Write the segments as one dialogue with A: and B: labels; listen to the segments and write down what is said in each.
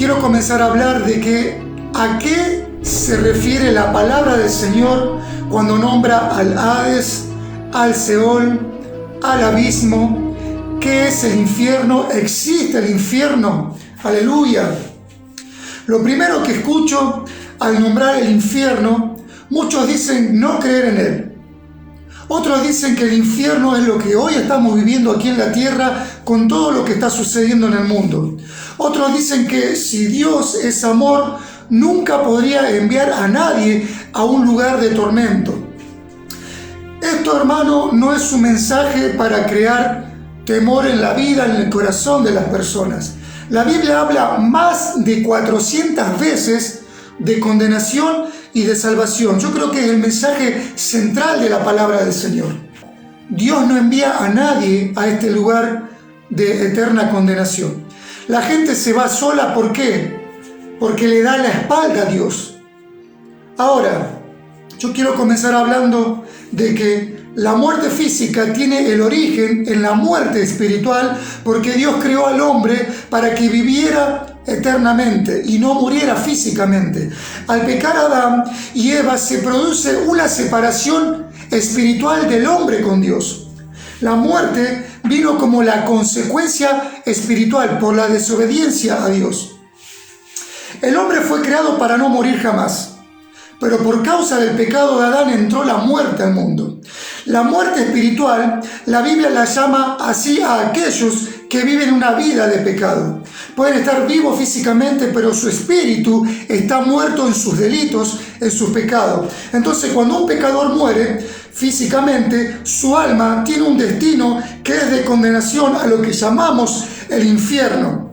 A: quiero comenzar a hablar de que a qué se refiere la palabra del Señor cuando nombra al Hades, al Seol, al abismo. ¿Qué es el infierno? ¿Existe el infierno? Aleluya. Lo primero que escucho al nombrar el infierno, muchos dicen no creer en él. Otros dicen que el infierno es lo que hoy estamos viviendo aquí en la tierra con todo lo que está sucediendo en el mundo. Otros dicen que si Dios es amor, nunca podría enviar a nadie a un lugar de tormento. Esto, hermano, no es un mensaje para crear temor en la vida, en el corazón de las personas. La Biblia habla más de 400 veces de condenación y de salvación. Yo creo que es el mensaje central de la palabra del Señor. Dios no envía a nadie a este lugar de eterna condenación. La gente se va sola, ¿por qué? Porque le da la espalda a Dios. Ahora, yo quiero comenzar hablando de que la muerte física tiene el origen en la muerte espiritual, porque Dios creó al hombre para que viviera eternamente y no muriera físicamente. Al pecar Adán y Eva se produce una separación espiritual del hombre con Dios. La muerte vino como la consecuencia espiritual por la desobediencia a Dios. El hombre fue creado para no morir jamás, pero por causa del pecado de Adán entró la muerte al mundo. La muerte espiritual, la Biblia la llama así a aquellos que viven una vida de pecado. Pueden estar vivos físicamente, pero su espíritu está muerto en sus delitos, en sus pecados. Entonces, cuando un pecador muere físicamente, su alma tiene un destino que es de condenación a lo que llamamos el infierno,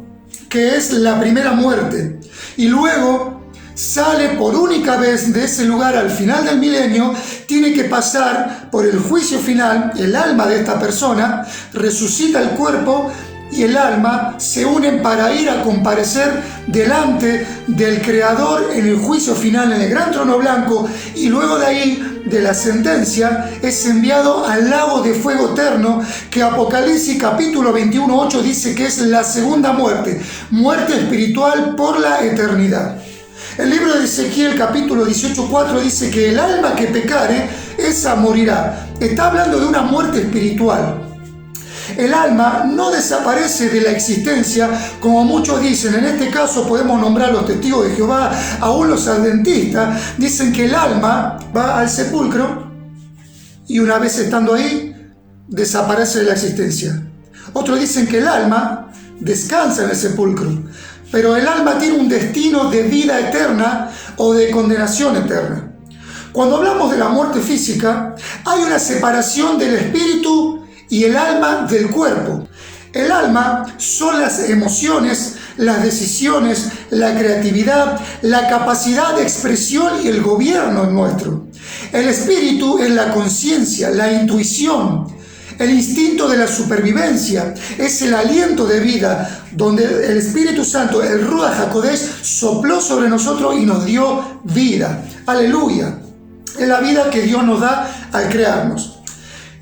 A: que es la primera muerte. Y luego sale por única vez de ese lugar al final del milenio, tiene que pasar por el juicio final. El alma de esta persona resucita el cuerpo y el alma se unen para ir a comparecer delante del Creador en el juicio final, en el gran trono blanco, y luego de ahí, de la sentencia, es enviado al lago de fuego eterno, que Apocalipsis capítulo 21:8 dice que es la segunda muerte, muerte espiritual por la eternidad. El libro de Ezequiel capítulo 18:4 dice que el alma que pecare, esa morirá. Está hablando de una muerte espiritual. El alma no desaparece de la existencia como muchos dicen. En este caso podemos nombrar a los testigos de Jehová, aún los adventistas. Dicen que el alma va al sepulcro y una vez estando ahí, desaparece de la existencia. Otros dicen que el alma descansa en el sepulcro. Pero el alma tiene un destino de vida eterna o de condenación eterna. Cuando hablamos de la muerte física, hay una separación del espíritu y el alma del cuerpo. El alma son las emociones, las decisiones, la creatividad, la capacidad de expresión y el gobierno nuestro. El espíritu es la conciencia, la intuición, el instinto de la supervivencia, es el aliento de vida, donde el Espíritu Santo, el Ruach HaKodesh, sopló sobre nosotros y nos dio vida. Aleluya. Es la vida que Dios nos da al crearnos.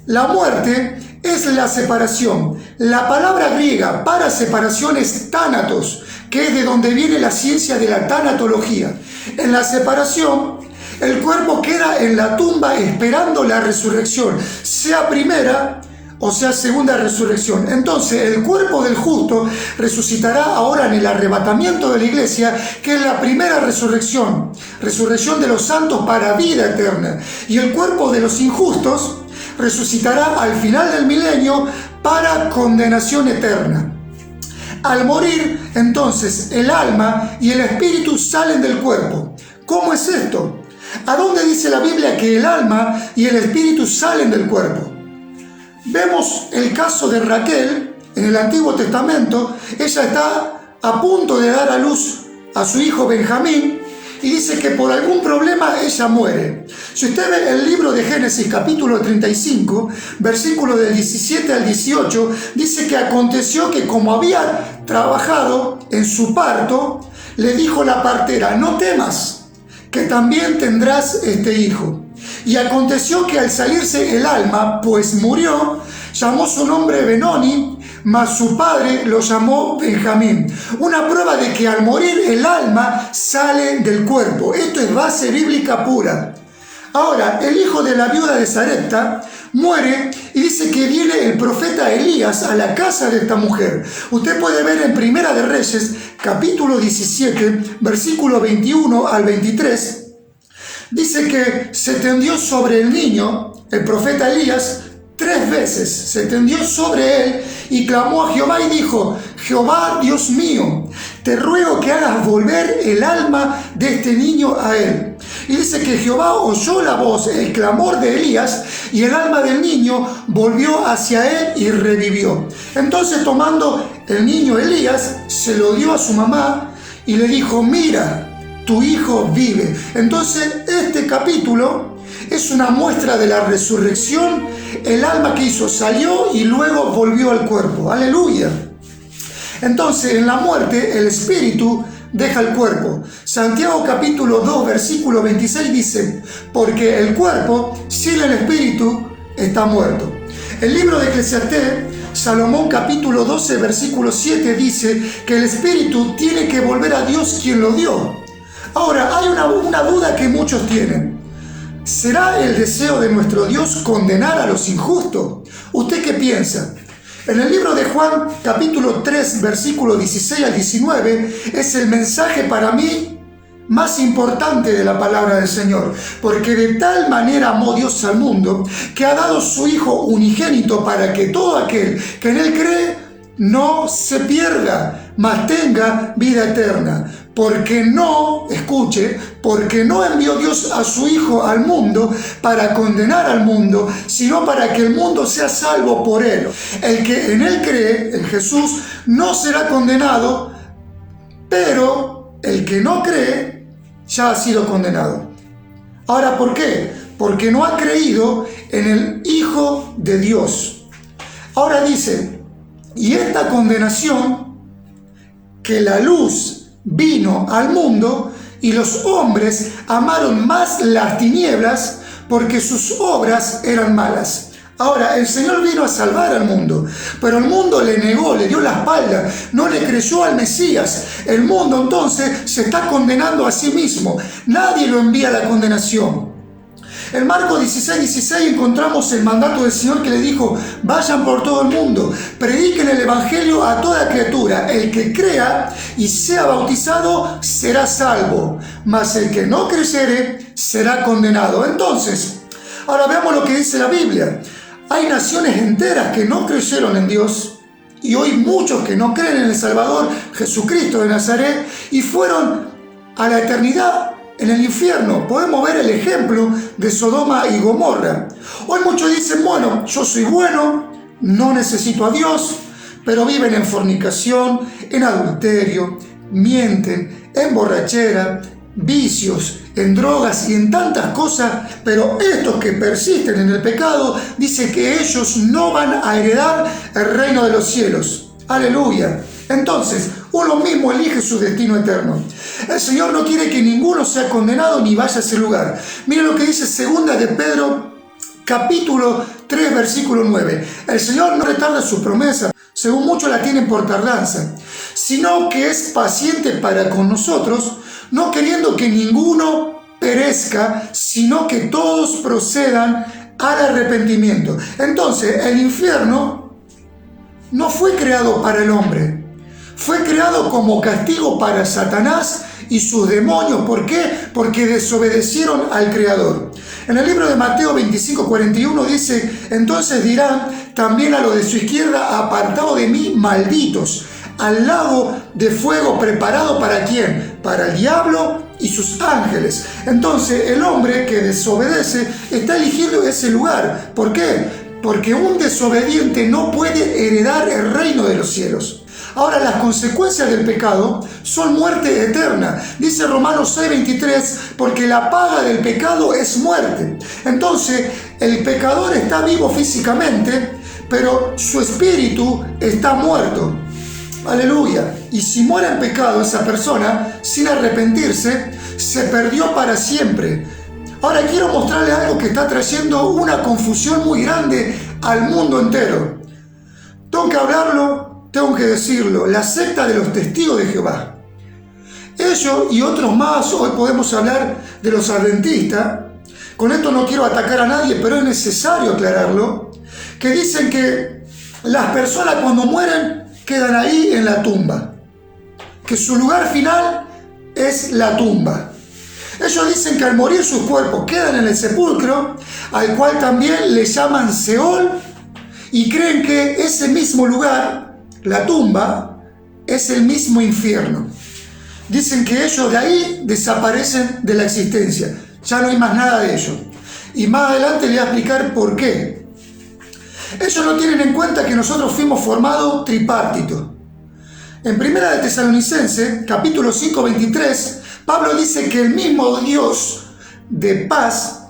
A: La muerte es la separación. La palabra griega para separación es tánatos, que es de donde viene la ciencia de la tanatología. En la separación, el cuerpo queda en la tumba esperando la resurrección, sea primera o sea segunda resurrección. Entonces el cuerpo del justo resucitará ahora en el arrebatamiento de la iglesia, que es la primera resurrección, resurrección de los santos para vida eterna. Y el cuerpo de los injustos resucitará al final del milenio para condenación eterna. Al morir, entonces, el alma y el espíritu salen del cuerpo. ¿Cómo es esto? ¿A dónde dice la Biblia que el alma y el espíritu salen del cuerpo? Vemos el caso de Raquel en el Antiguo Testamento. Ella está a punto de dar a luz a su hijo Benjamín y dice que por algún problema ella muere. Si usted ve el libro de Génesis capítulo 35, versículos del 17 al 18, dice que aconteció que como había trabajado en su parto, le dijo la partera: no temas, que también tendrás este hijo. Y aconteció que al salirse el alma, pues murió, Llamó su nombre Benoni, mas su padre lo llamó Benjamín. Una prueba de que al morir el alma sale del cuerpo. Esto es base bíblica pura. Ahora, el hijo de la viuda de Sarepta muere y dice que viene el profeta Elías a la casa de esta mujer. Usted puede ver en Primera de Reyes, capítulo 17, versículo 21 al 23. Dice que se tendió sobre el niño, el profeta Elías, 3 veces. Se tendió sobre él y clamó a Jehová y dijo: Jehová, Dios mío, te ruego que hagas volver el alma de este niño a él. Y dice que Jehová oyó la voz, el clamor de Elías, y el alma del niño volvió hacia él y revivió. Entonces, tomando el niño Elías, se lo dio a su mamá y le dijo: mira, tu hijo vive. Entonces, este capítulo es una muestra de la resurrección. El alma que hizo salió y luego volvió al cuerpo. ¡Aleluya! Entonces, en la muerte, el espíritu deja el cuerpo. Santiago capítulo 2, versículo 26 dice: porque el cuerpo sin el espíritu está muerto. El libro de Eclesiastés, Salomón capítulo 12, versículo 7 dice que el espíritu tiene que volver a Dios quien lo dio. Ahora, hay una duda que muchos tienen. ¿Será el deseo de nuestro Dios condenar a los injustos? ¿Usted qué piensa? En el libro de Juan, capítulo 3, versículo 16 al 19, es el mensaje para mí más importante de la palabra del Señor. Porque de tal manera amó Dios al mundo, que ha dado su Hijo unigénito para que todo aquel que en Él cree no se pierda, mas tenga vida eterna. Porque no envió Dios a su Hijo al mundo para condenar al mundo, sino para que el mundo sea salvo por Él. El que en Él cree, en Jesús, no será condenado, pero el que no cree ya ha sido condenado. Ahora, ¿por qué? Porque no ha creído en el Hijo de Dios. Ahora dice: y esta condenación, que la luz vino al mundo y los hombres amaron más las tinieblas porque sus obras eran malas. Ahora, el Señor vino a salvar al mundo, pero el mundo le negó, le dio la espalda, no le creyó al Mesías. El mundo entonces se está condenando a sí mismo. Nadie lo envía a la condenación. En Marcos 16 encontramos el mandato del Señor que le dijo: vayan por todo el mundo, prediquen el evangelio a toda criatura. El que crea y sea bautizado será salvo, mas el que no creyere será condenado. Entonces, ahora veamos lo que dice la Biblia. Hay naciones enteras que no creyeron en Dios, y hoy muchos que no creen en el Salvador Jesucristo de Nazaret y fueron a la eternidad en el infierno. Podemos ver el ejemplo de Sodoma y Gomorra. Hoy muchos dicen: bueno, yo soy bueno, no necesito a Dios, pero viven en fornicación, en adulterio, mienten, en borrachera, vicios, en drogas y en tantas cosas. Pero estos que persisten en el pecado, dice que ellos no van a heredar el reino de los cielos. Aleluya. Entonces, uno mismo elige su destino eterno. El Señor no quiere que ninguno sea condenado ni vaya a ese lugar. Miren lo que dice 2 de Pedro, capítulo 3, versículo 9. El Señor no retarda su promesa, según muchos la tienen por tardanza, sino que es paciente para con nosotros, no queriendo que ninguno perezca, sino que todos procedan al arrepentimiento. Entonces, el infierno no fue creado para el hombre. Fue creado como castigo para Satanás y sus demonios. ¿Por qué? Porque desobedecieron al Creador. En el libro de Mateo 25:41 dice: entonces dirán también a los de su izquierda: apartado de mí, malditos, al lago de fuego preparado ¿para quién? Para el diablo y sus ángeles. Entonces el hombre que desobedece está eligiendo ese lugar. ¿Por qué? Porque un desobediente no puede heredar el reino de los cielos. Ahora, las consecuencias del pecado son muerte eterna. Dice Romanos 6:23, porque la paga del pecado es muerte. Entonces, el pecador está vivo físicamente, pero su espíritu está muerto. Aleluya. Y si muere en pecado esa persona, sin arrepentirse, se perdió para siempre. Ahora quiero mostrarle algo que está trayendo una confusión muy grande al mundo entero. Tengo que hablarlo, tengo que decirlo. La secta de los testigos de Jehová. Ellos y otros más, hoy podemos hablar de los adventistas. Con esto no quiero atacar a nadie, pero es necesario aclararlo. Que dicen que las personas cuando mueren quedan ahí en la tumba. Que su lugar final es la tumba. Ellos dicen que al morir sus cuerpos quedan en el sepulcro, al cual también le llaman Seol, y creen que ese mismo lugar, la tumba, es el mismo infierno. Dicen que ellos de ahí desaparecen de la existencia, ya no hay más nada de ellos. Y más adelante les voy a explicar por qué. Ellos no tienen en cuenta que nosotros fuimos formados tripartitos. En 1 de Tesalonicenses, capítulo 5, 23, Pablo dice que el mismo Dios de paz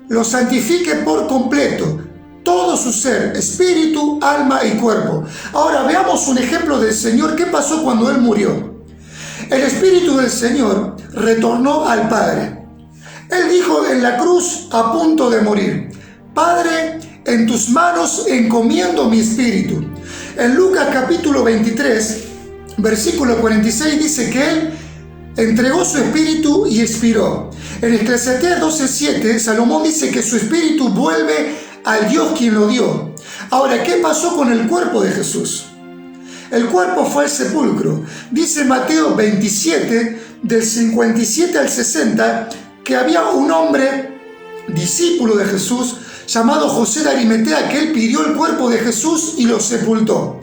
A: lo santifique por completo, todo su ser, espíritu, alma y cuerpo. Ahora veamos un ejemplo del Señor. ¿Qué pasó cuando Él murió? El Espíritu del Señor retornó al Padre. Él dijo en la cruz a punto de morir: Padre, en tus manos encomiendo mi espíritu. En Lucas capítulo 23, versículo 46 dice que Él entregó su espíritu y expiró. En Eclesiastés 12:7, Salomón dice que su espíritu vuelve al Dios quien lo dio. Ahora, ¿qué pasó con el cuerpo de Jesús? El cuerpo fue al sepulcro. Dice Mateo 27, del 57 al 60, que había un hombre, discípulo de Jesús, llamado José de Arimatea, que él pidió el cuerpo de Jesús y lo sepultó.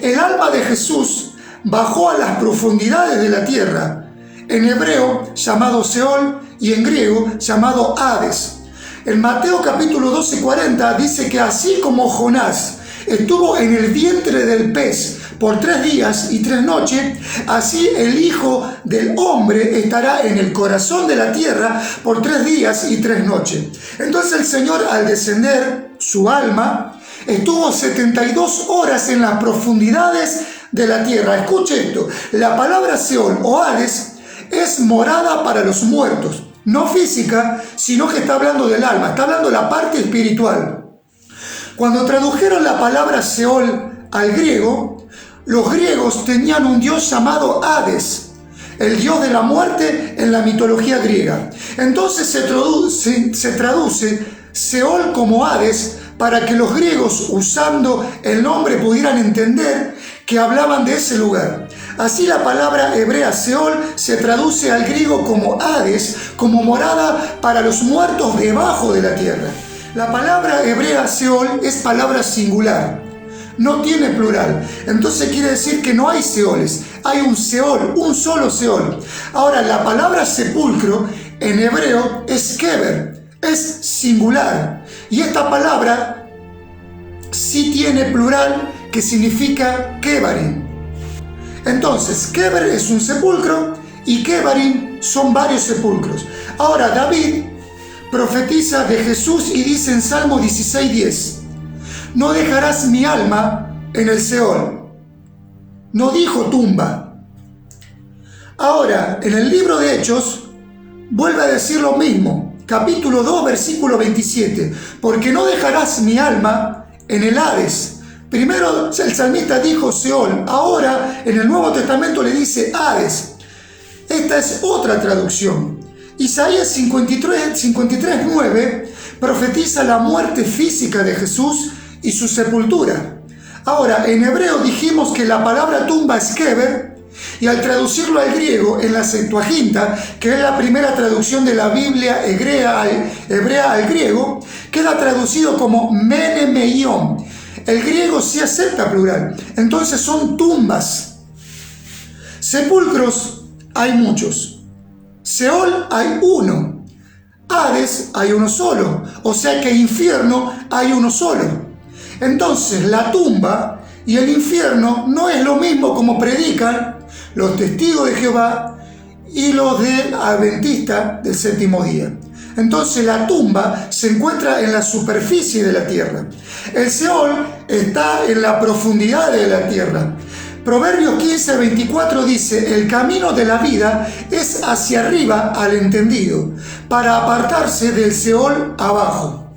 A: El alma de Jesús bajó a las profundidades de la tierra, en hebreo llamado Seol y en griego llamado Hades. En Mateo capítulo 12:40 dice que así como Jonás estuvo en el vientre del pez por 3 días y 3 noches, así el Hijo del Hombre estará en el corazón de la tierra por 3 días y 3 noches. Entonces el Señor, al descender, su alma estuvo 72 horas en las profundidades de la tierra. Escuche esto, la palabra Seol o Hades es morada para los muertos, no física, sino que está hablando del alma, está hablando de la parte espiritual. Cuando tradujeron la palabra Seol al griego, los griegos tenían un dios llamado Hades, el dios de la muerte en la mitología griega. Entonces se traduce Seol como Hades para que los griegos, usando el nombre, pudieran entender que hablaban de ese lugar. Así la palabra hebrea Seol se traduce al griego como Hades, como morada para los muertos debajo de la tierra. La palabra hebrea Seol es palabra singular, no tiene plural. Entonces quiere decir que no hay Seoles, hay un Seol, un solo Seol. Ahora, la palabra sepulcro en hebreo es keber, es singular. Y esta palabra sí tiene plural, que significa kebarim. Entonces, keber es un sepulcro y kebarim son varios sepulcros. Ahora, David profetiza de Jesús y dice en Salmo 16:10: no dejarás mi alma en el Seol. No dijo tumba. Ahora, en el libro de Hechos, vuelve a decir lo mismo. Capítulo 2, versículo 27. Porque no dejarás mi alma en el Hades. Primero el salmista dijo Seol. Ahora, en el Nuevo Testamento le dice Hades. Esta es otra traducción. Isaías 53:9 profetiza la muerte física de Jesús y su sepultura. Ahora, en hebreo dijimos que la palabra tumba es keber, y al traducirlo al griego en la Septuaginta, que es la primera traducción de la Biblia hebrea al griego, queda traducido como menemeion. El griego sí acepta plural, entonces son tumbas. Sepulcros hay muchos. Seol hay uno. Hades hay uno solo. O sea que infierno hay uno solo. Entonces la tumba y el infierno no es lo mismo como predican los testigos de Jehová y los del adventista del séptimo día. Entonces la tumba se encuentra en la superficie de la tierra. El Seol está en la profundidad de la tierra. Proverbios 15:24 dice: el camino de la vida es hacia arriba al entendido, para apartarse del Seol abajo.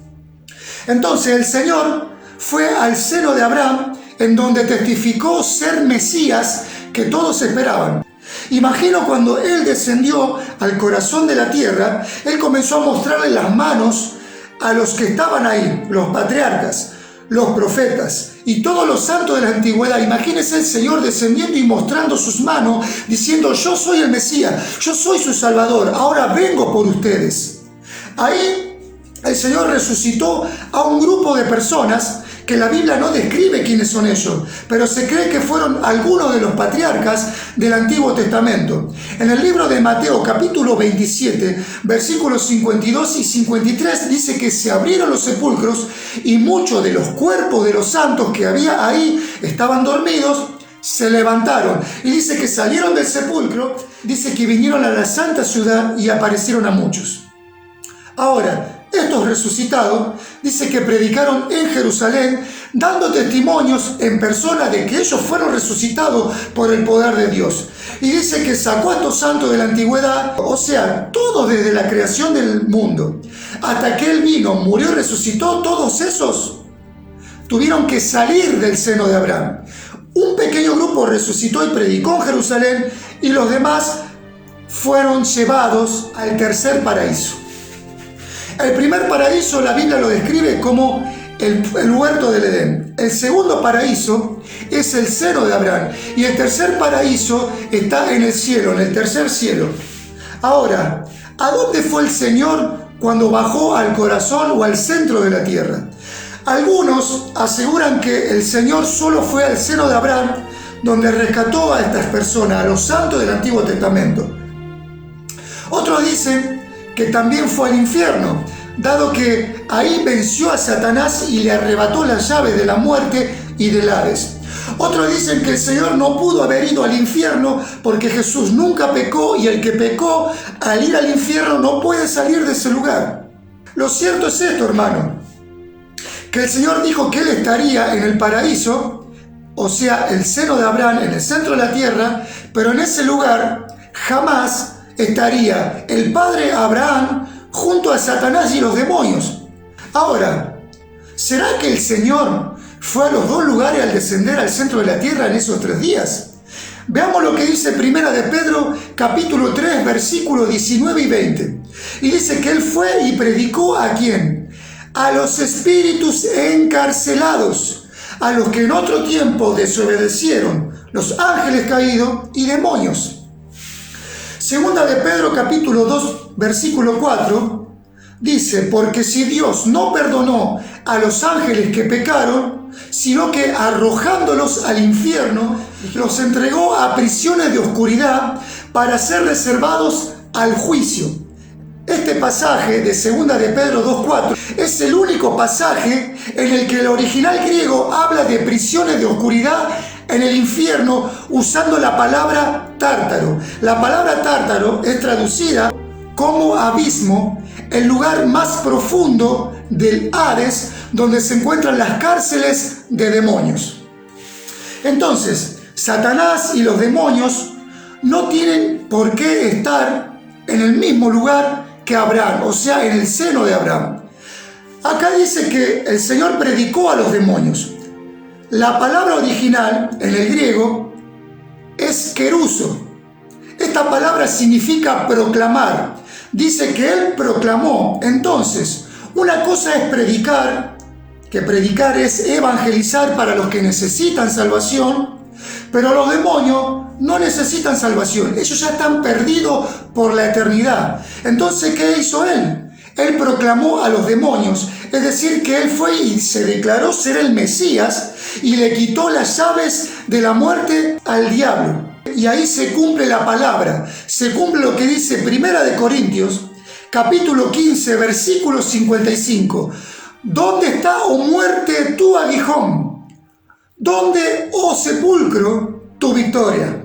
A: Entonces el Señor fue al seno de Abraham, en donde testificó ser Mesías que todos esperaban. Imagino cuando él descendió al corazón de la tierra, él comenzó a mostrarle las manos a los que estaban ahí, los patriarcas, los profetas y todos los santos de la antigüedad. Imagínense el Señor descendiendo y mostrando sus manos, diciendo: yo soy el Mesías, yo soy su Salvador, ahora vengo por ustedes. Ahí el Señor resucitó a un grupo de personas que la Biblia no describe quiénes son ellos, pero se cree que fueron algunos de los patriarcas del Antiguo Testamento. En el libro de Mateo, capítulo 27, versículos 52 y 53, dice que se abrieron los sepulcros y muchos de los cuerpos de los santos que había ahí estaban dormidos, se levantaron. Y dice que salieron del sepulcro, dice que vinieron a la santa ciudad y aparecieron a muchos. Ahora, estos resucitados, dice que predicaron en Jerusalén, dando testimonios en persona de que ellos fueron resucitados por el poder de Dios. Y dice que sacó a estos santos de la antigüedad, o sea, todos desde la creación del mundo, hasta que Él vino, murió y resucitó. Todos esos tuvieron que salir del seno de Abraham. Un pequeño grupo resucitó y predicó en Jerusalén, y los demás fueron llevados al tercer paraíso. El primer paraíso la Biblia lo describe como el huerto del Edén. El segundo paraíso es el seno de Abraham. Y el tercer paraíso está en el cielo, en el tercer cielo. Ahora, ¿a dónde fue el Señor cuando bajó al corazón o al centro de la tierra? Algunos aseguran que el Señor solo fue al seno de Abraham, donde rescató a estas personas, a los santos del Antiguo Testamento. Otros dicen que también fue al infierno, dado que ahí venció a Satanás y le arrebató las llaves de la muerte y del Hades. Otros dicen que el Señor no pudo haber ido al infierno porque Jesús nunca pecó, y el que pecó al ir al infierno no puede salir de ese lugar. Lo cierto es esto, hermano, que el Señor dijo que Él estaría en el paraíso, o sea, el seno de Abraham, en el centro de la tierra, pero en ese lugar jamás estaría el padre Abraham junto a Satanás y los demonios. Ahora, ¿será que el Señor fue a los dos lugares al descender al centro de la tierra en esos 3 días? Veamos lo que dice Primera de Pedro, capítulo 3, versículos 19 y 20. Y dice que Él fue y predicó ¿a quién? A los espíritus encarcelados, a los que en otro tiempo desobedecieron, los ángeles caídos y demonios. Segunda de Pedro capítulo 2 versículo 4 dice: porque si Dios no perdonó a los ángeles que pecaron, sino que arrojándolos al infierno, los entregó a prisiones de oscuridad para ser reservados al juicio. Este pasaje de Segunda de Pedro 2.4 es el único pasaje en el que el original griego habla de prisiones de oscuridad en el infierno usando la palabra tártaro. La palabra tártaro es traducida como abismo, el lugar más profundo del Hades, donde se encuentran las cárceles de demonios. Entonces, Satanás y los demonios no tienen por qué estar en el mismo lugar que Abraham, o sea, en el seno de Abraham. Acá dice que el Señor predicó a los demonios. La palabra original en el griego es keruso. Esta palabra significa proclamar. Dice que Él proclamó. Entonces, una cosa es predicar, que predicar es evangelizar para los que necesitan salvación, pero los demonios no necesitan salvación. Ellos ya están perdidos por la eternidad. Entonces, ¿qué hizo Él? Él proclamó a los demonios, es decir, que Él fue y se declaró ser el Mesías y le quitó las llaves de la muerte al diablo. Y ahí se cumple la palabra, se cumple lo que dice Primera de Corintios, capítulo 15, versículo 55. ¿Dónde está, oh muerte, tu aguijón? ¿Dónde, oh sepulcro, tu victoria?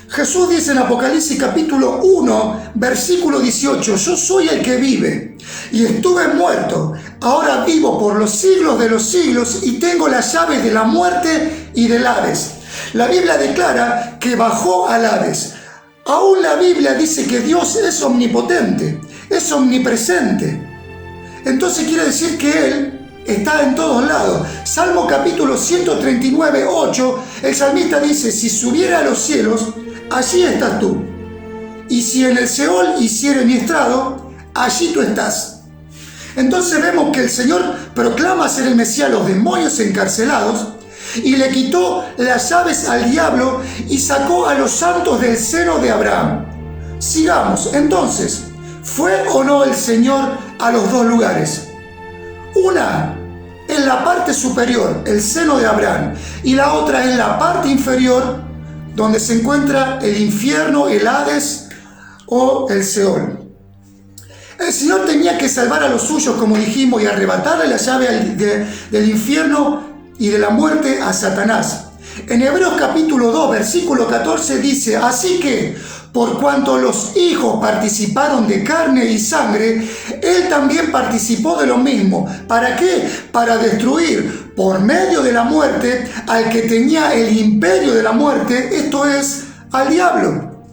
A: Jesús dice en Apocalipsis capítulo 1, versículo 18, yo soy el que vive y estuve muerto, ahora vivo por los siglos de los siglos y tengo las llaves de la muerte y del Hades. La Biblia declara que bajó al Hades. Aún la Biblia dice que Dios es omnipotente, es omnipresente. Entonces quiere decir que Él está en todos lados. Salmo capítulo 139, 8, el salmista dice: si subiera a los cielos, allí estás tú. Y si en el Seol hiciere mi estrado, allí tú estás. Entonces vemos que el Señor proclama ser el Mesías a los demonios encarcelados y le quitó las llaves al diablo y sacó a los santos del seno de Abraham. Sigamos. Entonces, ¿fue o no el Señor a los dos lugares? Una en la parte superior, el seno de Abraham, y la otra en la parte inferior, donde se encuentra el infierno, el Hades o el Seol. El Señor tenía que salvar a los suyos, como dijimos, y arrebatarle la llave del infierno y de la muerte a Satanás. En Hebreos capítulo 2, versículo 14 dice: así que, por cuanto los hijos participaron de carne y sangre, Él también participó de lo mismo. ¿Para qué? Para destruir por medio de la muerte al que tenía el imperio de la muerte, esto es, al diablo.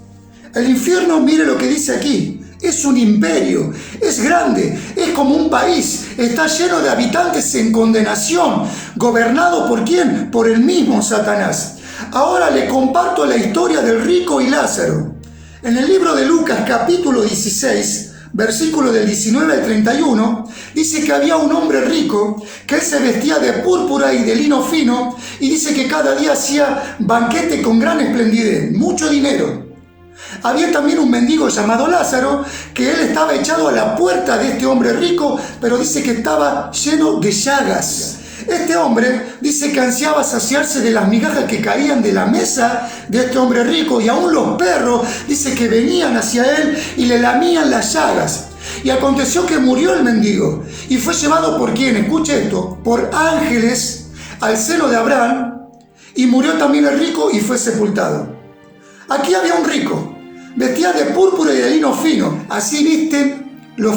A: El infierno, mire lo que dice aquí. Es un imperio, es grande, es como un país, está lleno de habitantes en condenación, gobernado ¿por quién? Por el mismo Satanás. Ahora le comparto la historia del rico y Lázaro. En el libro de Lucas capítulo 16, versículo del 19 al 31, dice que había un hombre rico, que él se vestía de púrpura y de lino fino, y dice que cada día hacía banquete con gran esplendidez, mucho dinero. Había también un mendigo llamado Lázaro, que él estaba echado a la puerta de este hombre rico, pero dice que estaba lleno de llagas. Este hombre dice que ansiaba saciarse de las migajas que caían de la mesa de este hombre rico, y aún los perros dice que venían hacia él y le lamían las llagas. Y aconteció que murió el mendigo y fue llevado ¿por quién? Escuche esto: por ángeles al seno de Abraham, y murió también el rico y fue sepultado. Aquí había un rico, vestía de púrpura y de lino fino. Así vestían los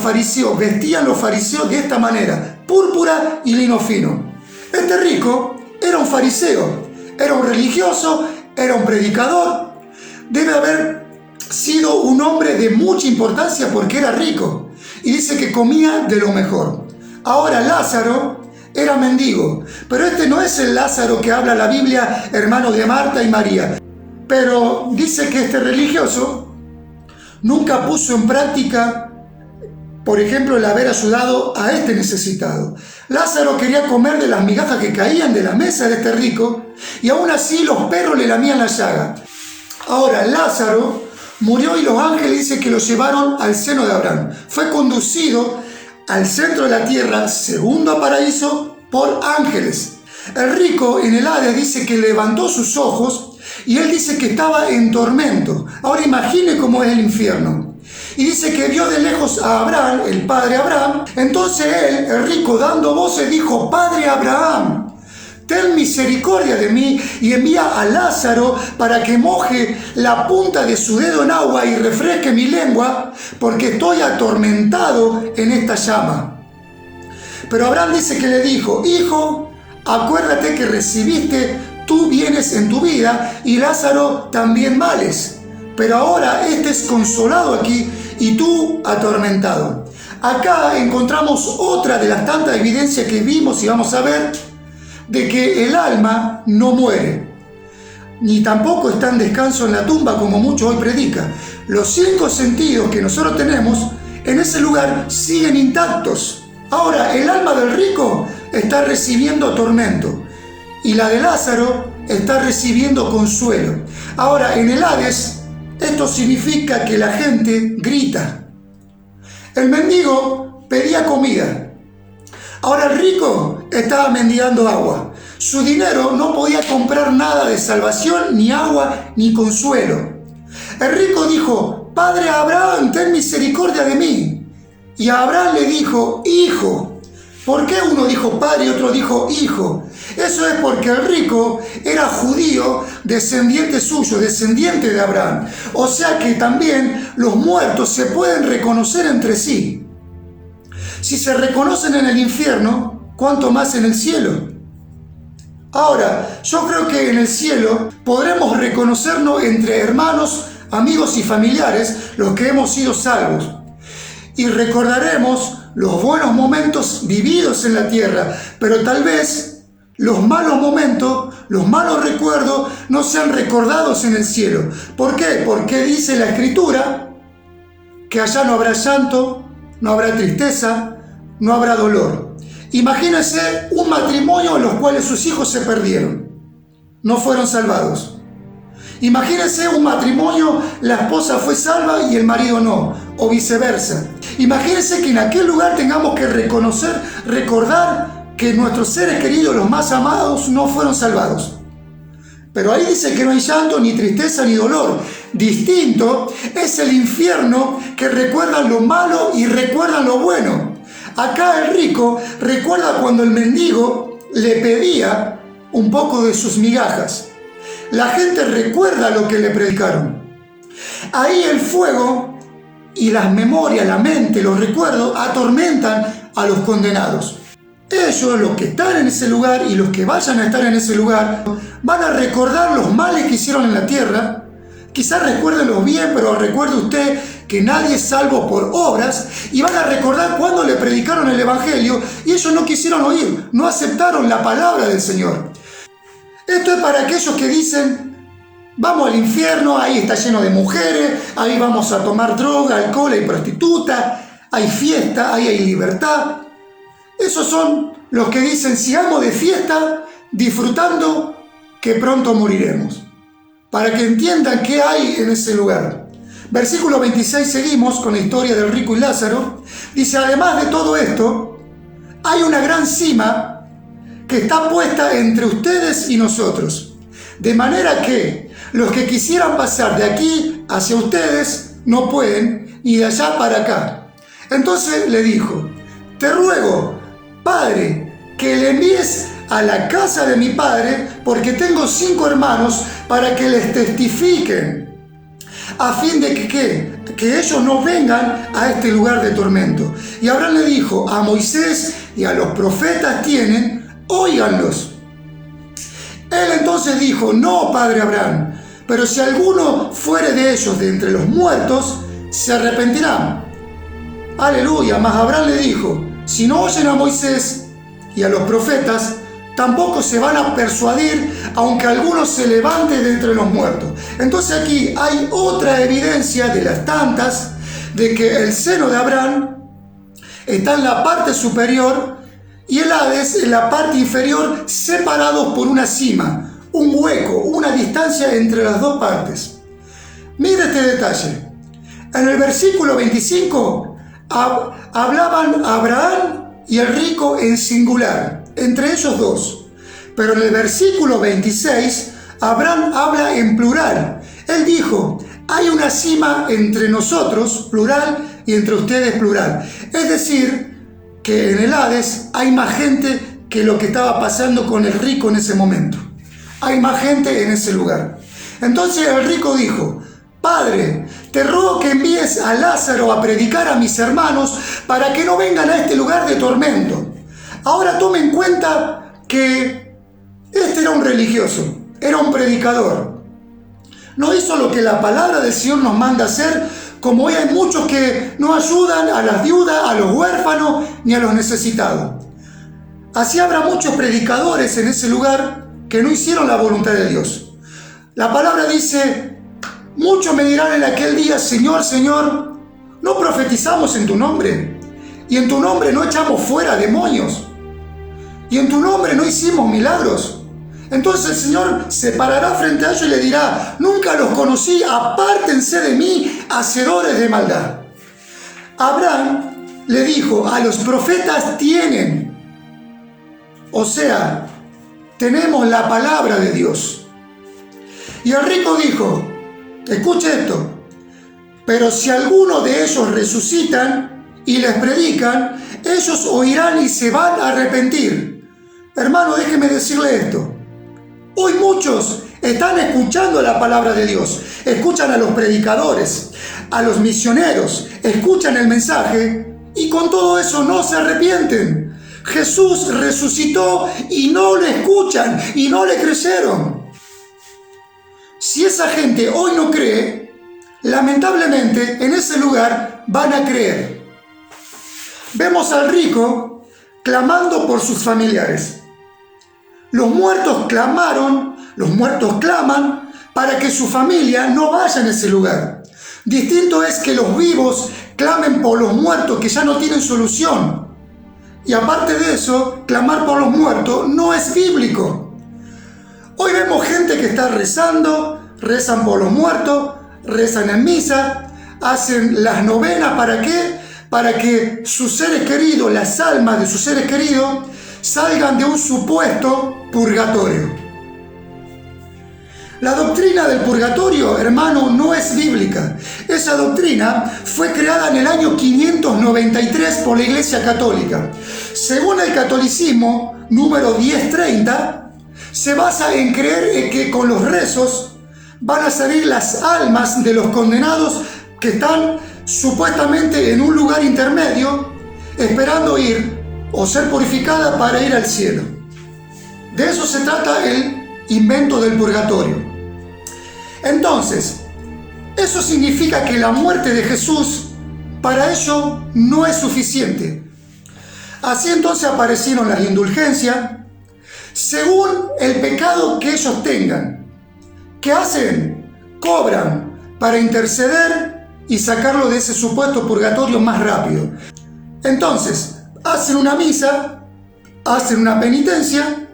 A: fariseos de esta manera: púrpura y lino fino. Este rico era un fariseo, era un religioso, era un predicador. Debe haber sido un hombre de mucha importancia porque era rico. Y dice que comía de lo mejor. Ahora Lázaro era mendigo, pero este no es el Lázaro que habla la Biblia, hermano de Marta y María. Pero dice que este religioso nunca puso en práctica, por ejemplo, el haber ayudado a este necesitado. Lázaro quería comer de las migajas que caían de la mesa de este rico, y aún así los perros le lamían la llaga. Ahora Lázaro murió y los ángeles dice que lo llevaron al seno de Abraham. Fue conducido al centro de la tierra, segundo paraíso, por ángeles. El rico en el Hades dice que levantó sus ojos y él dice que estaba en tormento. Ahora imagine cómo es el infierno. Y dice que vio de lejos a Abraham, el padre Abraham. Entonces él, el rico, dando voces, dijo: Padre Abraham, ten misericordia de mí y envía a Lázaro para que moje la punta de su dedo en agua y refresque mi lengua, porque estoy atormentado en esta llama. Pero Abraham dice que le dijo: Hijo, acuérdate que recibiste tú bienes en tu vida y Lázaro también males, pero ahora este es consolado aquí y tú atormentado. Acá encontramos otra de las tantas evidencias que vimos y vamos a ver de que el alma no muere, ni tampoco está en descanso en la tumba como muchos hoy predican. Los 5 sentidos que nosotros tenemos en ese lugar siguen intactos. Ahora el alma del rico está recibiendo tormento y la de Lázaro está recibiendo consuelo. Ahora, en el Hades, esto significa que la gente grita. El mendigo pedía comida. Ahora el rico estaba mendigando agua. Su dinero no podía comprar nada de salvación, ni agua, ni consuelo. El rico dijo: Padre Abraham, ten misericordia de mí. Y Abraham le dijo: Hijo. ¿Por qué uno dijo padre y otro dijo hijo? Eso es porque el rico era judío, descendiente suyo, descendiente de Abraham. O sea que también los muertos se pueden reconocer entre sí. Si se reconocen en el infierno, ¿cuánto más en el cielo? Ahora, yo creo que en el cielo podremos reconocernos entre hermanos, amigos y familiares, los que hemos sido salvos. Y recordaremos los buenos momentos vividos en la tierra, pero tal vez los malos momentos, los malos recuerdos no sean recordados en el cielo. ¿Por qué? Porque dice la Escritura que allá no habrá llanto, no habrá tristeza, no habrá dolor. Imagínense un matrimonio en los cuales sus hijos se perdieron, no fueron salvados. Imagínense un matrimonio, la esposa fue salva y el marido no, o viceversa. Imagínense que en aquel lugar tengamos que recordar que nuestros seres queridos, los más amados, no fueron salvados. Pero ahí dice que no hay llanto, ni tristeza, ni dolor. Distinto es el infierno, que recuerdan lo malo y recuerdan lo bueno. Acá el rico recuerda cuando el mendigo le pedía un poco de sus migajas. La gente recuerda lo que le predicaron. Ahí el fuego y las memorias, la mente, los recuerdos atormentan a los condenados. Ellos, los que están en ese lugar y los que vayan a estar en ese lugar, van a recordar los males que hicieron en la tierra. Quizás recuérdenlos bien, pero recuerde usted que nadie es salvo por obras, y van a recordar cuando le predicaron el Evangelio y ellos no quisieron oír, no aceptaron la palabra del Señor. Esto es para aquellos que dicen: vamos al infierno, ahí está lleno de mujeres, ahí vamos a tomar droga, alcohol, hay prostitutas, hay fiesta, ahí hay libertad. Esos son los que dicen: sigamos de fiesta, disfrutando, que pronto moriremos. Para que entiendan qué hay en ese lugar. Versículo 26, seguimos con la historia del rico y Lázaro. Dice: además de todo esto, hay una gran cima que está puesta entre ustedes y nosotros. De manera que los que quisieran pasar de aquí hacia ustedes no pueden, ni de allá para acá. Entonces le dijo: te ruego, Padre, que le envíes a la casa de mi padre, porque tengo 5 hermanos, para que les testifiquen, a fin de que ellos no vengan a este lugar de tormento. Y Abraham le dijo: a Moisés y a los profetas tienen, óiganlos. Él entonces dijo: no, padre Abraham, pero si alguno fuere de ellos de entre los muertos, se arrepentirán. Aleluya. Mas Abraham le dijo: si no oyen a Moisés y a los profetas, tampoco se van a persuadir, aunque alguno se levante de entre los muertos. Entonces aquí hay otra evidencia de las tantas de que el seno de Abraham está en la parte superior y el Hades en la parte inferior, separados por una cima, un hueco, una distancia entre las dos partes. Mire este detalle. En el versículo 25 hablaban Abraham y el rico en singular, entre ellos dos. Pero en el versículo 26, Abraham habla en plural. Él dijo: hay una cima entre nosotros, plural, y entre ustedes, plural. Es decir, que en el Hades hay más gente que lo que estaba pasando con el rico en ese momento. Hay más gente en ese lugar. Entonces el rico dijo: Padre, te ruego que envíes a Lázaro a predicar a mis hermanos para que no vengan a este lugar de tormento. Ahora tome en cuenta que este era un religioso, era un predicador. No hizo lo que la palabra del Señor nos manda hacer, como hoy hay muchos que no ayudan a las viudas, a los huérfanos ni a los necesitados. Así habrá muchos predicadores en ese lugar que no hicieron la voluntad de Dios. La palabra dice: muchos me dirán en aquel día: Señor, Señor, ¿no profetizamos en tu nombre? Y en tu nombre no echamos fuera demonios. Y en tu nombre no hicimos milagros. Entonces el Señor se parará frente a ellos y le dirá: nunca los conocí, apártense de mí, hacedores de maldad. Abraham le dijo: a los profetas tienen. O sea, tenemos la palabra de Dios. Y el rico dijo: escuche esto, pero si alguno de ellos resucitan y les predican, ellos oirán y se van a arrepentir. Hermano, déjeme decirle esto. Hoy muchos están escuchando la palabra de Dios, escuchan a los predicadores, a los misioneros, escuchan el mensaje y con todo eso no se arrepienten. Jesús resucitó y no le escuchan y no le creyeron. Si esa gente hoy no cree, lamentablemente en ese lugar van a creer. Vemos al rico clamando por sus familiares. Los muertos claman para que su familia no vaya en ese lugar. Distinto es que los vivos clamen por los muertos que ya no tienen solución. Y aparte de eso, clamar por los muertos no es bíblico. Hoy vemos gente que está rezan por los muertos, rezan en misa, hacen las novenas. ¿Para qué? Para que sus seres queridos, las almas de sus seres queridos, salgan de un supuesto purgatorio. La doctrina del purgatorio, hermano, no es bíblica. Esa doctrina fue creada en el año 593 por la Iglesia Católica. Según el catolicismo, número 1030, se basa en creer que con los rezos van a salir las almas de los condenados que están supuestamente en un lugar intermedio, esperando ir o ser purificada para ir al cielo. De eso se trata el invento del purgatorio. Entonces, eso significa que la muerte de Jesús para ello no es suficiente. Así entonces aparecieron las indulgencias según el pecado que ellos tengan. ¿Qué hacen? Cobran para interceder y sacarlo de ese supuesto purgatorio más rápido. Entonces, hacen una misa, hacen una penitencia,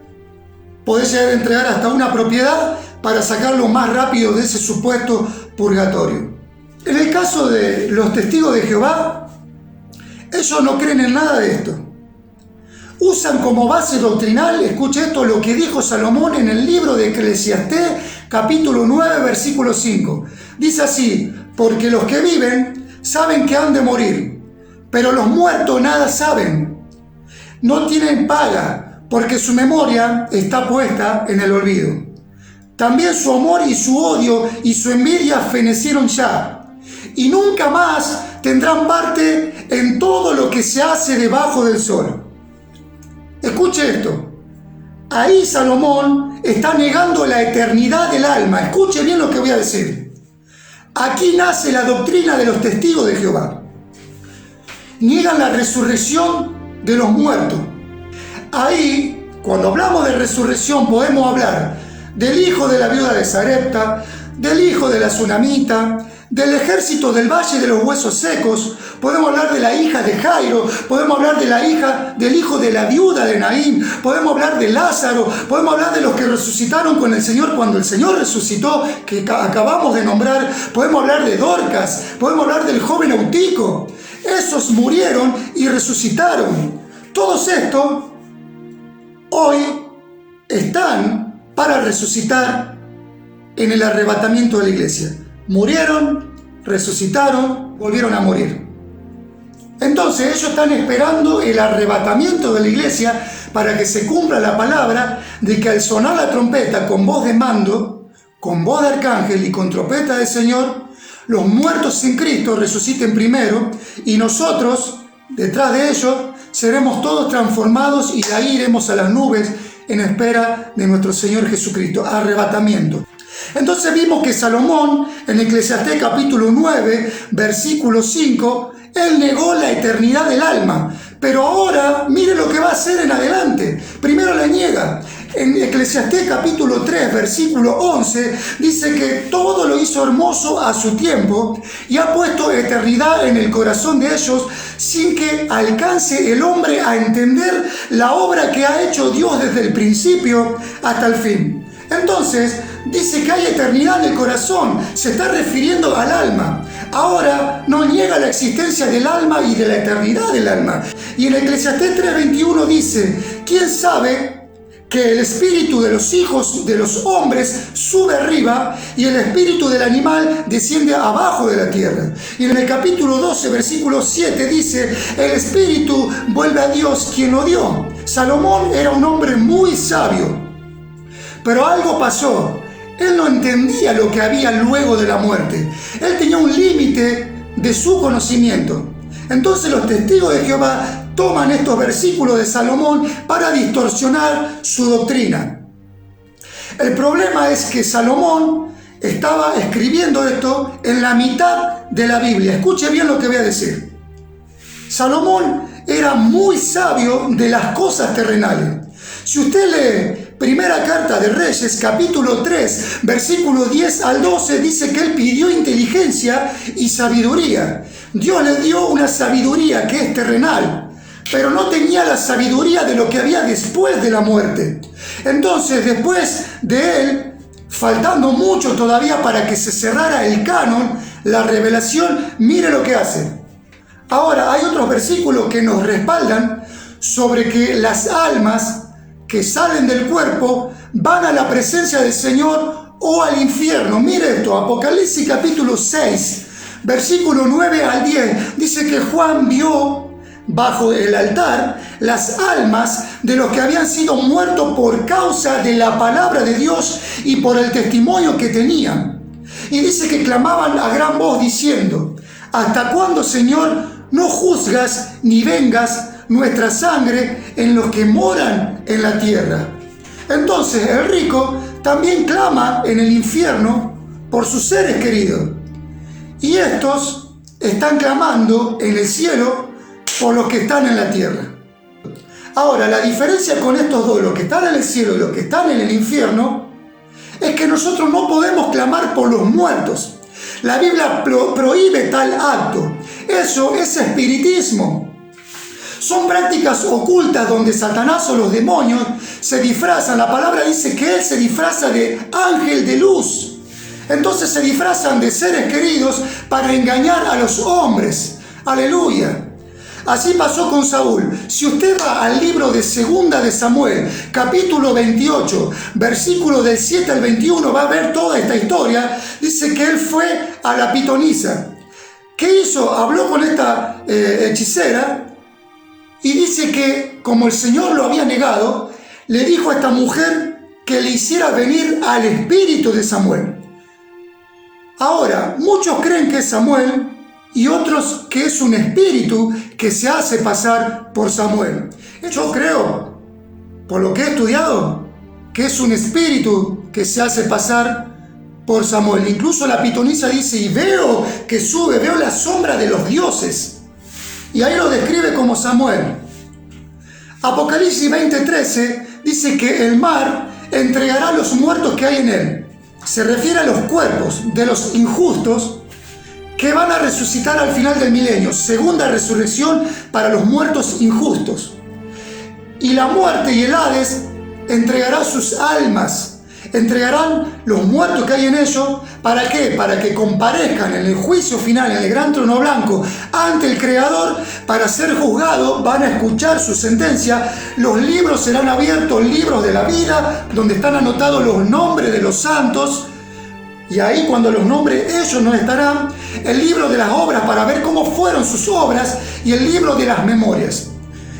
A: podés llegar a entregar hasta una propiedad para sacarlo más rápido de ese supuesto purgatorio. En el caso de los testigos de Jehová, ellos no creen en nada de esto. Usan como base doctrinal, escuche esto, lo que dijo Salomón en el libro de Eclesiastés, capítulo 9, versículo 5. Dice así: porque los que viven saben que han de morir, pero los muertos nada saben. No tienen paga, porque su memoria está puesta en el olvido. También su amor y su odio y su envidia fenecieron ya, y nunca más tendrán parte en todo lo que se hace debajo del sol. Escuche esto. Ahí Salomón está negando la eternidad del alma. Escuche bien lo que voy a decir. Aquí nace la doctrina de los testigos de Jehová. Niegan la resurrección de los muertos. Ahí, cuando hablamos de resurrección, podemos hablar del hijo de la viuda de Sarepta, del hijo de la Sunamita, del ejército del valle de los huesos secos. Podemos hablar de la hija de Jairo, podemos hablar de la hija del hijo de la viuda de Naín, podemos hablar de Lázaro, podemos hablar de los que resucitaron con el Señor cuando el Señor resucitó, que acabamos de nombrar, podemos hablar de Dorcas, podemos hablar del joven Eutico. Esos murieron y resucitaron. Todos estos hoy están para resucitar en el arrebatamiento de la iglesia. Murieron, resucitaron, volvieron a morir. Entonces ellos están esperando el arrebatamiento de la iglesia para que se cumpla la palabra de que al sonar la trompeta con voz de mando, con voz de arcángel y con trompeta del Señor, los muertos en Cristo resuciten primero y nosotros, detrás de ellos, seremos todos transformados y de ahí iremos a las nubes en espera de nuestro Señor Jesucristo. Arrebatamiento. Entonces vimos que Salomón, en Eclesiastés capítulo 9, versículo 5, él negó la eternidad del alma. Pero ahora, mire lo que va a hacer en adelante. Primero la niega. En Eclesiastés capítulo 3, versículo 11, dice que todo lo hizo hermoso a su tiempo y ha puesto eternidad en el corazón de ellos sin que alcance el hombre a entender la obra que ha hecho Dios desde el principio hasta el fin. Entonces, dice que hay eternidad en el corazón, se está refiriendo al alma. Ahora no niega la existencia del alma y de la eternidad del alma. Y en Eclesiastés 3:21 dice: ¿quién sabe que el espíritu de los hijos de los hombres sube arriba y el espíritu del animal desciende abajo de la tierra? Y en el capítulo 12, versículo 7 dice: el espíritu vuelve a Dios quien lo dio. Salomón era un hombre muy sabio, pero algo pasó. Él no entendía lo que había luego de la muerte. Él tenía un límite de su conocimiento. Entonces los testigos de Jehová toman estos versículos de Salomón para distorsionar su doctrina. El problema es que Salomón estaba escribiendo esto en la mitad de la Biblia. Escuche bien lo que voy a decir. Salomón era muy sabio de las cosas terrenales. Si usted lee Primera carta de Reyes, capítulo 3, versículo 10 al 12, dice que él pidió inteligencia y sabiduría. Dios le dio una sabiduría que es terrenal, pero no tenía la sabiduría de lo que había después de la muerte. Entonces, después de él, faltando mucho todavía para que se cerrara el canon, la revelación, mire lo que hace. Ahora, hay otros versículos que nos respaldan sobre que las almas que salen del cuerpo van a la presencia del Señor o al infierno. Mire esto, Apocalipsis capítulo 6, versículo 9 al 10, dice que Juan vio bajo el altar las almas de los que habían sido muertos por causa de la palabra de Dios y por el testimonio que tenían. Y dice que clamaban a gran voz diciendo: ¿hasta cuándo, Señor, no juzgas ni vengas nuestra sangre en los que moran en la tierra? Entonces el rico también clama en el infierno por sus seres queridos. Y estos están clamando en el cielo por los que están en la tierra. Ahora, la diferencia con estos dos, los que están en el cielo y los que están en el infierno, es que nosotros no podemos clamar por los muertos. La Biblia prohíbe tal acto. Eso es espiritismo. Son prácticas ocultas donde Satanás o los demonios se disfrazan. La palabra dice que él se disfraza de ángel de luz. Entonces se disfrazan de seres queridos para engañar a los hombres. Aleluya. Así pasó con Saúl. Si usted va al libro de Segunda de Samuel, capítulo 28, versículo del 7 al 21, va a ver toda esta historia. Dice que él fue a la pitonisa. ¿Qué hizo? Habló con esta hechicera y dice que, como el Señor lo había negado, le dijo a esta mujer que le hiciera venir al espíritu de Samuel. Ahora, muchos creen que es Samuel y otros que es un espíritu que se hace pasar por Samuel. Yo creo, por lo que he estudiado, que es un espíritu que se hace pasar por Samuel. Incluso la pitonisa dice: y veo que sube, veo la sombra de los dioses. Y ahí lo describe como Samuel. Apocalipsis 20:13 dice que el mar entregará los muertos que hay en él. Se refiere a los cuerpos de los injustos que van a resucitar al final del milenio. Segunda resurrección para los muertos injustos. Y la muerte y el Hades entregarán sus almas. Entregarán los muertos que hay en ellos. ¿Para qué? Para que comparezcan en el juicio final, en el gran trono blanco, ante el Creador, para ser juzgados. Van a escuchar su sentencia. Los libros serán abiertos, libros de la vida, donde están anotados los nombres de los santos. Y ahí, cuando los nombres ellos no estarán, el libro de las obras para ver cómo fueron sus obras y el libro de las memorias.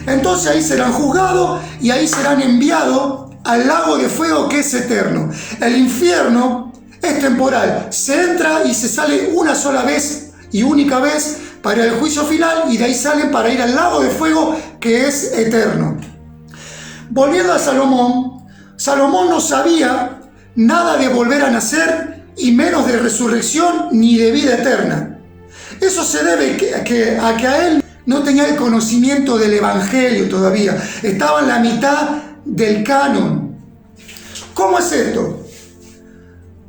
A: Entonces ahí serán juzgados y ahí serán enviados al lago de fuego que es eterno. El infierno es temporal. Se entra y se sale una sola vez y única vez para el juicio final, y de ahí salen para ir al lago de fuego que es eterno. Volviendo a Salomón, Salomón no sabía nada de volver a nacer y menos de resurrección ni de vida eterna. Eso se debe a que a él no tenía el conocimiento del Evangelio todavía. Estaba en la mitad del canon. ¿Cómo es esto?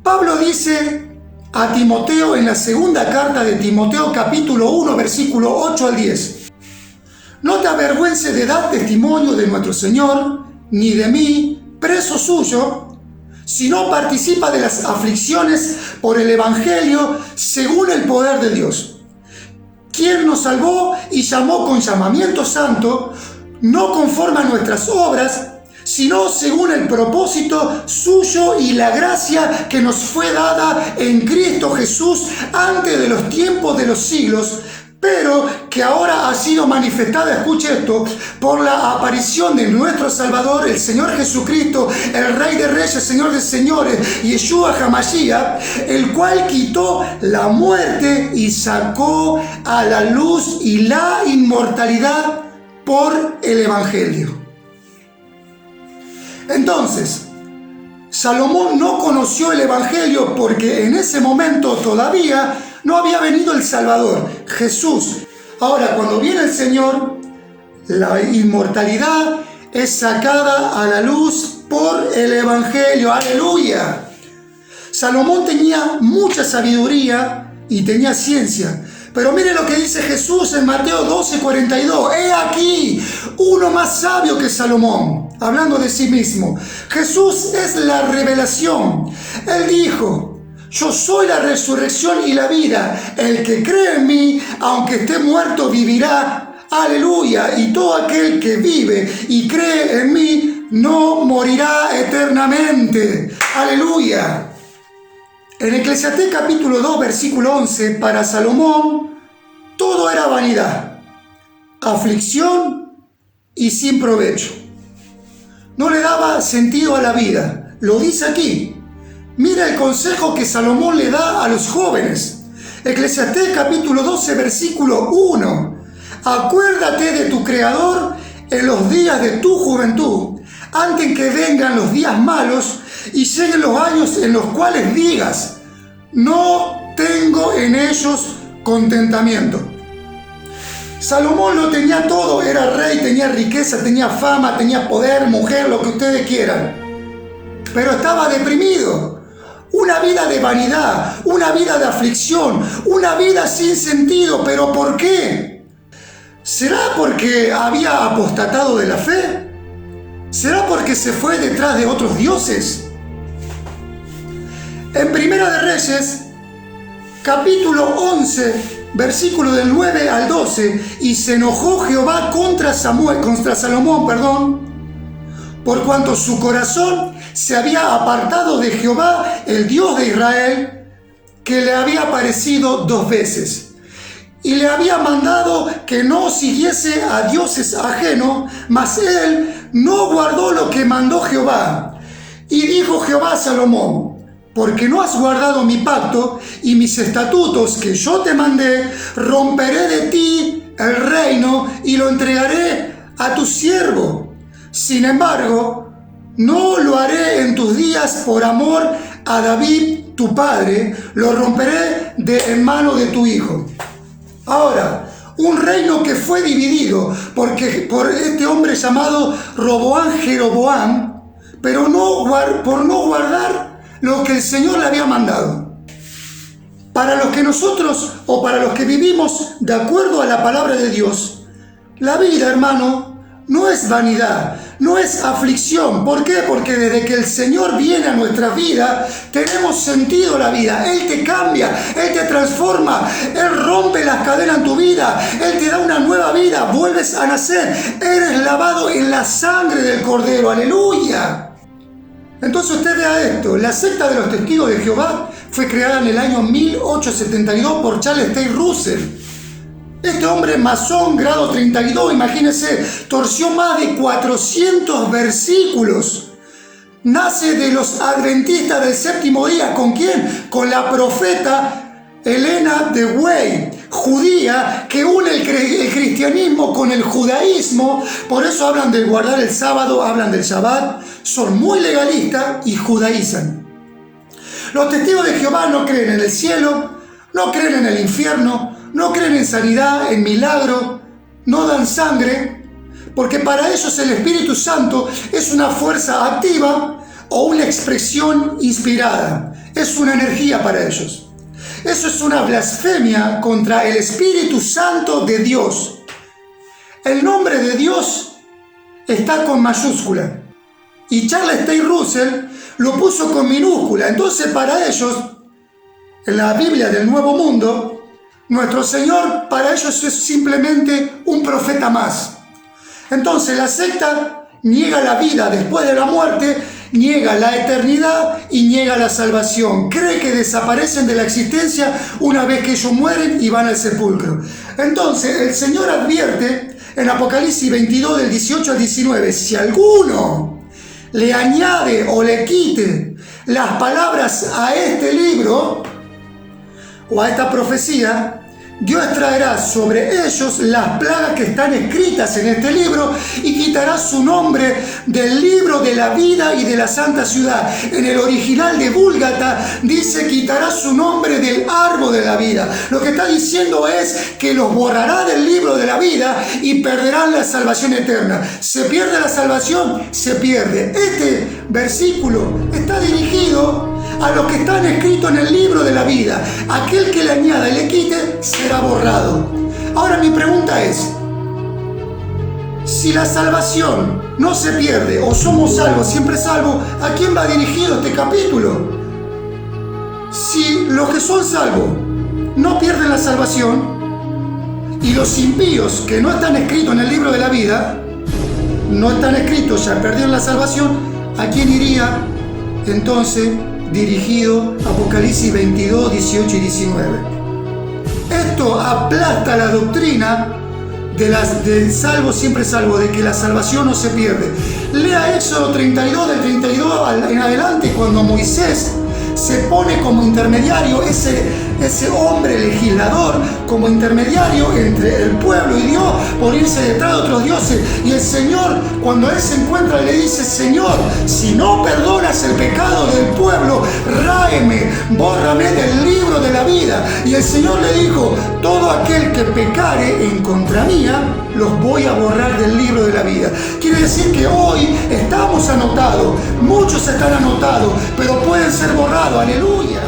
A: Pablo dice a Timoteo en la segunda carta de Timoteo capítulo 1 versículo 8 al 10: no te avergüences de dar testimonio de nuestro Señor, ni de mí, preso suyo, sino participa de las aflicciones por el Evangelio según el poder de Dios, quien nos salvó y llamó con llamamiento santo, no conforme a nuestras obras, sino según el propósito suyo y la gracia que nos fue dada en Cristo Jesús antes de los tiempos de los siglos, pero que ahora ha sido manifestada, escuche esto, por la aparición de nuestro Salvador, el Señor Jesucristo, el Rey de Reyes, Señor de Señores, Yeshua HaMashiach, el cual quitó la muerte y sacó a la luz y la inmortalidad por el Evangelio. Entonces, Salomón no conoció el Evangelio porque en ese momento todavía no había venido el Salvador, Jesús. Ahora, cuando viene el Señor, la inmortalidad es sacada a la luz por el Evangelio. ¡Aleluya! Salomón tenía mucha sabiduría y tenía ciencia. Pero mire lo que dice Jesús en Mateo 12:42. He aquí uno más sabio que Salomón, hablando de sí mismo. Jesús es la revelación. Él dijo: yo soy la resurrección y la vida. El que cree en mí, aunque esté muerto, vivirá. Aleluya. Y todo aquel que vive y cree en mí no morirá eternamente. Aleluya. En Eclesiastés capítulo 2, versículo 11, para Salomón todo era vanidad, aflicción y sin provecho. No le daba sentido a la vida. Lo dice aquí. Mira el consejo que Salomón le da a los jóvenes. Eclesiastés capítulo 12, versículo 1. Acuérdate de tu Creador en los días de tu juventud, antes que vengan los días malos y lleguen los años en los cuales digas: no tengo en ellos contentamiento. Salomón lo tenía todo, era rey, tenía riqueza, tenía fama, tenía poder, mujer, lo que ustedes quieran. Pero estaba deprimido. Una vida de vanidad, una vida de aflicción, una vida sin sentido. ¿Pero por qué? ¿Será porque había apostatado de la fe? ¿Será porque se fue detrás de otros dioses? En Primera de Reyes, capítulo 11, versículo del 9 al 12, y se enojó Jehová contra Salomón, por cuanto su corazón se había apartado de Jehová, el Dios de Israel, que le había aparecido 2 veces. Y le había mandado que no siguiese a dioses ajenos, mas él no guardó lo que mandó Jehová. Y dijo Jehová a Salomón: porque no has guardado mi pacto y mis estatutos que yo te mandé, romperé de ti el reino y lo entregaré a tu siervo. Sin embargo, no lo haré en tus días por amor a David tu padre, lo romperé en mano de tu hijo. Ahora, un reino que fue dividido por este hombre llamado Jeroboam, pero por no guardar lo que el Señor le había mandado. Para los que nosotros, o para los que vivimos de acuerdo a la palabra de Dios, la vida, hermano, no es vanidad, no es aflicción. ¿Por qué? Porque desde que el Señor viene a nuestra vida, tenemos sentido la vida. Él te cambia, Él te transforma, Él rompe las cadenas en tu vida, Él te da una nueva vida, vuelves a nacer, eres lavado en la sangre del Cordero. ¡Aleluya! Entonces usted vea esto. La secta de los testigos de Jehová fue creada en el año 1872 por Charles Taze Russell. Este hombre masón, grado 32, imagínense, torció más de 400 versículos. Nace de los adventistas del séptimo día. ¿Con quién? Con la profeta Elena de White, judía, que une el cristianismo con el judaísmo. Por eso hablan de guardar el sábado, hablan del Shabbat. Son muy legalistas y judaizan. Los testigos de Jehová no creen en el cielo, no creen en el infierno, no creen en sanidad, en milagro, no dan sangre, porque para ellos el Espíritu Santo es una fuerza activa o una expresión inspirada. Es una energía para ellos. Eso es una blasfemia contra el Espíritu Santo de Dios. El nombre de Dios está con mayúscula y Charles Taze Russell lo puso con minúscula. Entonces para ellos, en la Biblia del Nuevo Mundo, nuestro Señor para ellos es simplemente un profeta más. Entonces la secta niega la vida después de la muerte, niega la eternidad y niega la salvación. Cree que desaparecen de la existencia una vez que ellos mueren y van al sepulcro. Entonces el Señor advierte en Apocalipsis 22 del 18 al 19, si alguno le añade o le quite las palabras a este libro o a esta profecía, Dios traerá sobre ellos las plagas que están escritas en este libro y quitará su nombre del libro de la vida y de la santa ciudad. En el original de Vulgata dice quitará su nombre del árbol de la vida. Lo que está diciendo es que los borrará del libro de la vida y perderán la salvación eterna. ¿Se pierde la salvación? Se pierde. Este versículo está dirigido a los que están escritos en el libro de la vida. Aquel que le añada y le quite será borrado. Ahora mi pregunta es, si la salvación no se pierde o somos salvos, siempre salvos, ¿a quién va dirigido este capítulo? Si los que son salvos no pierden la salvación y los impíos que no están escritos en el libro de la vida, no están escritos, ya perdieron la salvación, ¿a quién iría entonces dirigido Apocalipsis 22, 18 y 19? Esto aplasta la doctrina del salvo siempre salvo, de que la salvación no se pierde. Lea Éxodo 32, del 32 en adelante, cuando Moisés se pone como intermediario, ese hombre legislador, como intermediario entre el pueblo y Dios, por irse detrás de otros dioses. Y el Señor, cuando él se encuentra, le dice: Señor, si no perdonas el pecado del pueblo, ráeme, bórrame del libro de la vida. Y el Señor le dijo: todo aquel que pecare en contra mía, los voy a borrar del libro de la vida. Quiere decir que hoy estamos anotados, muchos están anotados, pero pueden ser borrados. Aleluya.